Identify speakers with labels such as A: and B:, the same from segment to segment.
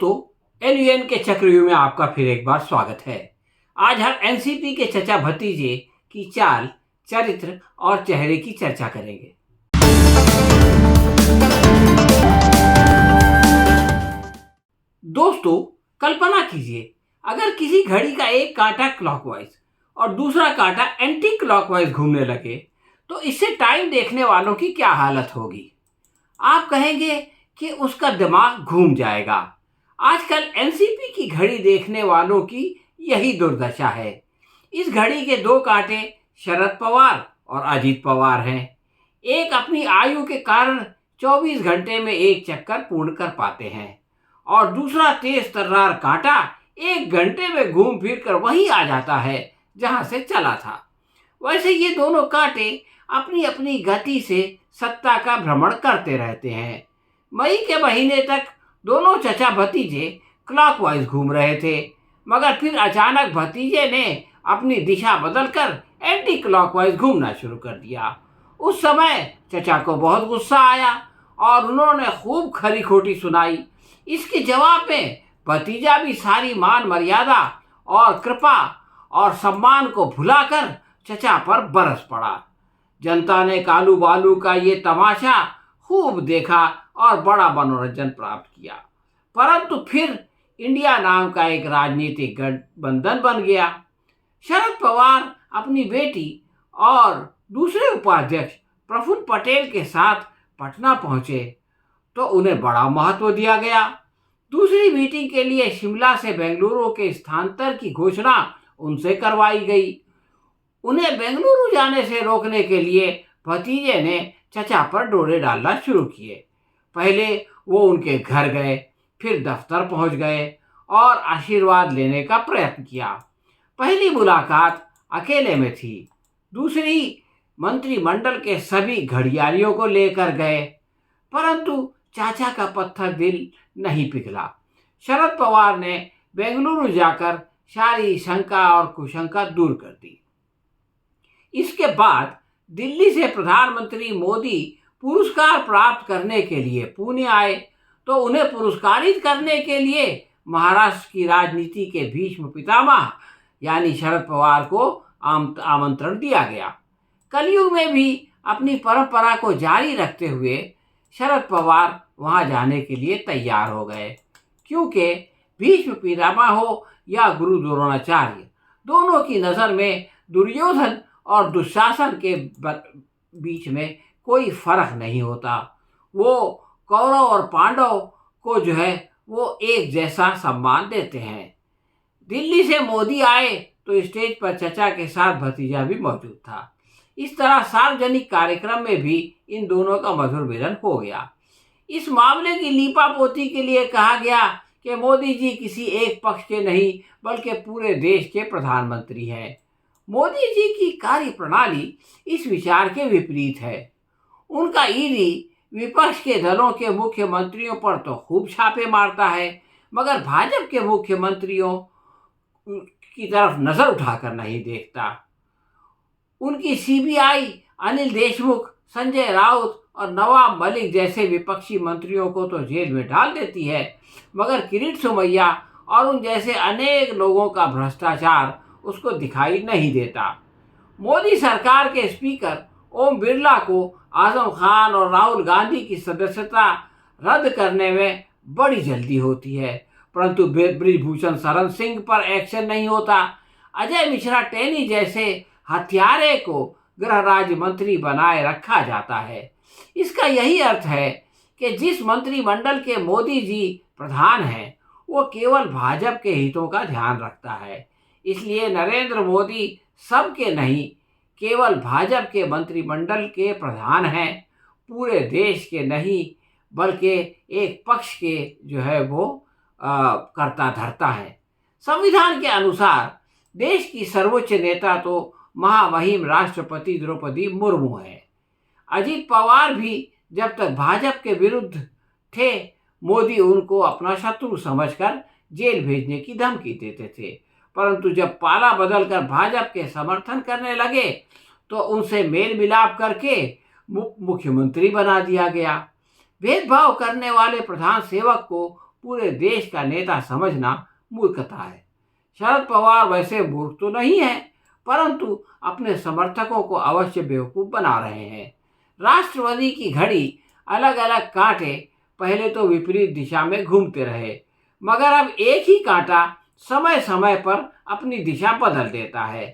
A: दोस्तों, एनयूएन के चक्रव्यूह में आपका फिर एक बार स्वागत है। आज हम एनसीपी के चचा भतीजे की चाल, चरित्र और चेहरे की चर्चा करेंगे। दोस्तों, कल्पना कीजिए, अगर किसी घड़ी का एक कांटा क्लॉकवाइज और दूसरा कांटा एंटी क्लॉकवाइज घूमने लगे तो इससे टाइम देखने वालों की क्या हालत होगी। आप कहेंगे कि उसका दिमाग घूम जाएगा। आजकल एनसीपी की घड़ी देखने वालों की यही दुर्दशा है। इस घड़ी के दो कांटे शरद पवार और अजीत पवार हैं। एक अपनी आयु के कारण 24 घंटे में एक चक्कर पूर्ण कर पाते हैं और दूसरा तेज तर्रार कांटा 1 घंटे में घूम फिर कर वहीं आ जाता है जहां से चला था। वैसे ये दोनों कांटे अपनी अपनी गति से सत्ता का भ्रमण करते रहते हैं। मई के महीने तक दोनों चचा भतीजे क्लॉकवाइज घूम रहे थे, मगर फिर अचानक भतीजे ने अपनी दिशा बदलकर एंटी क्लॉकवाइज घूमना शुरू कर दिया। उस समय चचा को बहुत गुस्सा आया और उन्होंने खूब खरी खोटी सुनाई। इसके जवाब में भतीजा भी सारी मान मर्यादा और कृपा और सम्मान को भुलाकर चचा पर बरस पड़ा। जनता ने कालू बालू का ये तमाशा खूब देखा और बड़ा मनोरंजन प्राप्त किया। परंतु फिर इंडिया नाम का एक राजनीतिक गठबंधन बन गया। शरद पवार अपनी बेटी और दूसरे उपाध्यक्ष प्रफुल्ल पटेल के साथ पटना पहुंचे तो उन्हें बड़ा महत्व दिया गया। दूसरी मीटिंग के लिए शिमला से बेंगलुरु के स्थानांतरण की घोषणा उनसे करवाई गई। उन्हें बेंगलुरु जाने से रोकने के लिए भतीजे ने चचा पर डोरे डालना शुरू किए। पहले वो उनके घर गए, फिर दफ्तर पहुंच गए और आशीर्वाद लेने का प्रयत्न किया। पहली मुलाकात अकेले में थी, दूसरी मंत्रिमंडल के सभी घड़ियालियों को लेकर गए, परंतु चाचा का पत्थर दिल नहीं पिघला। शरद पवार ने बेंगलुरु जाकर सारी शंका और कुशंका दूर कर दी। इसके बाद दिल्ली से प्रधानमंत्री मोदी पुरस्कार प्राप्त करने के लिए पुणे आए तो उन्हें पुरस्कारित करने के लिए महाराष्ट्र की राजनीति के भीष्म पितामह यानी शरद पवार को आमंत्रण दिया गया। कलयुग में भी अपनी परंपरा को जारी रखते हुए शरद पवार वहां जाने के लिए तैयार हो गए, क्योंकि भीष्म पितामह हो या गुरु द्रोणाचार्य, दोनों की नज़र में दुर्योधन और दुशासन के बीच में कोई फर्क नहीं होता। वो कौरव और पांडव को वो एक जैसा सम्मान देते हैं। दिल्ली से मोदी आए तो स्टेज पर चचा के साथ भतीजा भी मौजूद था। इस तरह सार्वजनिक कार्यक्रम में भी इन दोनों का मधुर मिलन हो गया। इस मामले की लीपापोती के लिए कहा गया कि मोदी जी किसी एक पक्ष के नहीं बल्कि पूरे देश के प्रधानमंत्री हैं। मोदी जी की कार्य प्रणाली इस विचार के विपरीत है। उनका ईडी विपक्ष के दलों के मुख्यमंत्रियों पर तो खूब छापे मारता है, मगर भाजपा के मुख्यमंत्रियों की तरफ नजर उठाकर नहीं देखता। उनकी सीबीआई अनिल देशमुख, संजय राउत और नवाब मलिक जैसे विपक्षी मंत्रियों को तो जेल में डाल देती है, मगर किरीट सोमैया और उन जैसे अनेक लोगों का भ्रष्टाचार उसको दिखाई नहीं देता। मोदी सरकार के स्पीकर ओम बिरला को आजम खान और राहुल गांधी की सदस्यता रद्द करने में बड़ी जल्दी होती है, परंतु ब्रिजभूषण शरण सिंह पर एक्शन नहीं होता। अजय मिश्रा टेनी जैसे हत्यारे को गृह राज्य मंत्री बनाए रखा जाता है। इसका यही अर्थ है कि जिस मंत्रिमंडल के मोदी जी प्रधान हैं वो केवल भाजपा के हितों का ध्यान रखता है। इसलिए नरेंद्र मोदी सबके नहीं केवल भाजपा के मंत्रिमंडल के प्रधान हैं, पूरे देश के नहीं बल्कि एक पक्ष के वो करता धरता है। संविधान के अनुसार देश की सर्वोच्च नेता तो महामहिम राष्ट्रपति द्रौपदी मुर्मू है। अजीत पवार भी जब तक भाजपा के विरुद्ध थे मोदी उनको अपना शत्रु समझकर जेल भेजने की धमकी देते थे, परंतु जब पाला बदलकर भाजपा के समर्थन करने लगे तो उनसे मेल मिलाप करके मुख्यमंत्री बना दिया गया। भेदभाव करने वाले प्रधान सेवक को पूरे देश का नेता समझना मूर्खता है। शरद पवार वैसे मूर्ख तो नहीं है, परंतु अपने समर्थकों को अवश्य बेवकूफ बना रहे हैं। राष्ट्रवादी की घड़ी अलग अलग कांटे पहले तो विपरीत दिशा में घूमते रहे, मगर अब एक ही कांटा समय समय पर अपनी दिशा बदल देता है।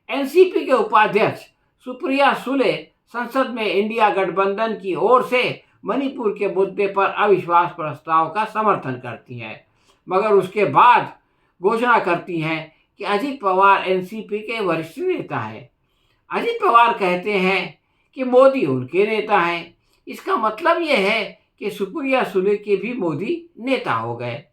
A: एनसीपी के उपाध्यक्ष सुप्रिया सुले संसद में इंडिया गठबंधन की ओर से मणिपुर के मुद्दे पर अविश्वास प्रस्ताव का समर्थन करती हैं, मगर उसके बाद घोषणा करती हैं कि अजित पवार एनसीपी के वरिष्ठ नेता हैं। अजित पवार कहते हैं कि मोदी उनके नेता हैं। इसका मतलब यह है कि सुप्रिया सुले के भी मोदी नेता हो गए।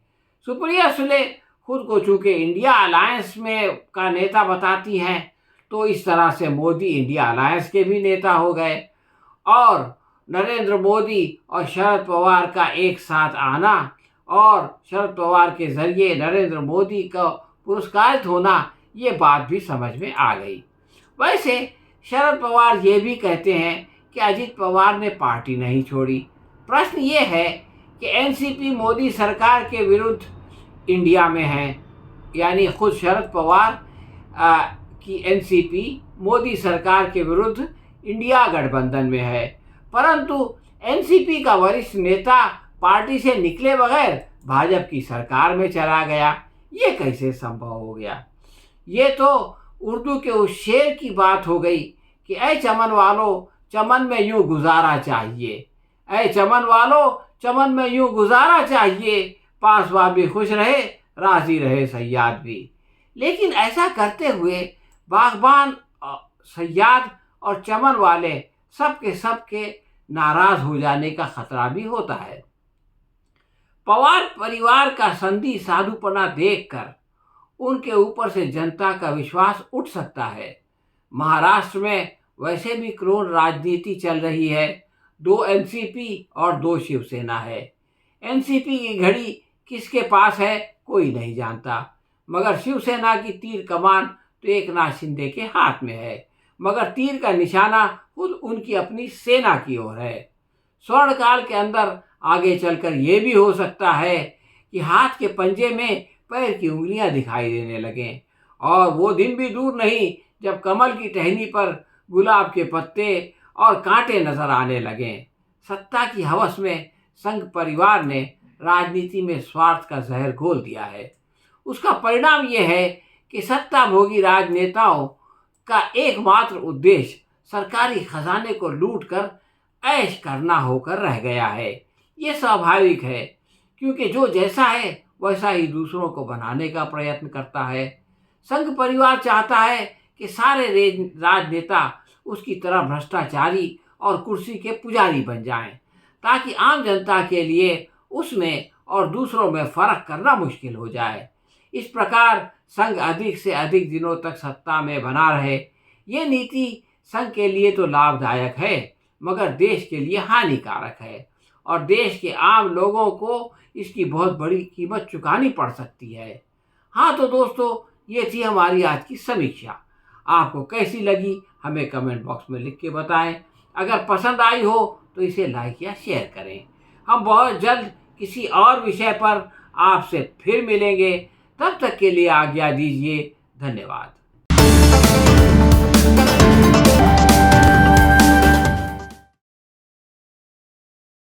A: सुप्रिया सुले खुद को चूंकि इंडिया अलायंस में का नेता बताती हैं, तो इस तरह से मोदी इंडिया अलायंस के भी नेता हो गए और नरेंद्र मोदी और शरद पवार का एक साथ आना और शरद पवार के जरिए नरेंद्र मोदी का पुरस्कारित होना, ये बात भी समझ में आ गई। वैसे शरद पवार ये भी कहते हैं कि अजित पवार ने पार्टी नहीं छोड़ी। प्रश्न ये है कि एनसीपी मोदी सरकार के विरुद्ध इंडिया में है, यानी खुद शरद पवार की एनसीपी मोदी सरकार के विरुद्ध इंडिया गठबंधन में है, परंतु एनसीपी का वरिष्ठ नेता पार्टी से निकले बगैर भाजपा की सरकार में चला गया। ये कैसे संभव हो गया? ये तो उर्दू के उस शेर की बात हो गई कि ऐ चमन वालों चमन में यूं गुजारा चाहिए, ऐ चमन वालों चमन में यूं गुजारा चाहिए, पासवा भी खुश रहे राजी रहे सयाद भी। लेकिन ऐसा करते हुए बागबान, सयाद और चमन वाले सबके नाराज हो जाने का खतरा भी होता है। पवार परिवार का संधि साधुपना देखकर उनके ऊपर से जनता का विश्वास उठ सकता है। महाराष्ट्र में वैसे भी क्रोध राजनीति चल रही है। 2 एनसीपी और 2 शिवसेना है। एनसीपी की घड़ी किसके पास है कोई नहीं जानता, मगर शिवसेना की तीर कमान तो एकनाथ शिंदे के हाथ में है, मगर तीर का निशाना खुद उनकी अपनी सेना की ओर है। स्वर्ण काल के अंदर आगे चलकर यह भी हो सकता है कि हाथ के पंजे में पैर की उंगलियां दिखाई देने लगें, और वो दिन भी दूर नहीं जब कमल की टहनी पर गुलाब के पत्ते और कांटे नजर आने लगें। सत्ता की हवस में संघ परिवार ने राजनीति में स्वार्थ का जहर घोल दिया है। उसका परिणाम यह है कि सत्ता भोगी राजनेताओं का एकमात्र उद्देश्य सरकारी खजाने को लूटकर ऐश करना होकर रह गया है। ये स्वाभाविक है, क्योंकि जो जैसा है वैसा ही दूसरों को बनाने का प्रयत्न करता है। संघ परिवार चाहता है कि सारे राजनेता उसकी तरह भ्रष्टाचारी और कुर्सी के पुजारी बन जाएं, ताकि आम जनता के लिए उसमें और दूसरों में फर्क करना मुश्किल हो जाए। इस प्रकार संघ अधिक से अधिक दिनों तक सत्ता में बना रहे। ये नीति संघ के लिए तो लाभदायक है, मगर देश के लिए हानिकारक है, और देश के आम लोगों को इसकी बहुत बड़ी कीमत चुकानी पड़ सकती है। हाँ तो दोस्तों, ये थी हमारी आज की समीक्षा। आपको कैसी लगी हमें कमेंट बॉक्स में लिख के बताएं। अगर पसंद आई हो तो इसे लाइक या शेयर करें। हम बहुत जल्द किसी और विषय पर आपसे फिर मिलेंगे। तब तक के लिए आज्ञा दीजिए। धन्यवाद।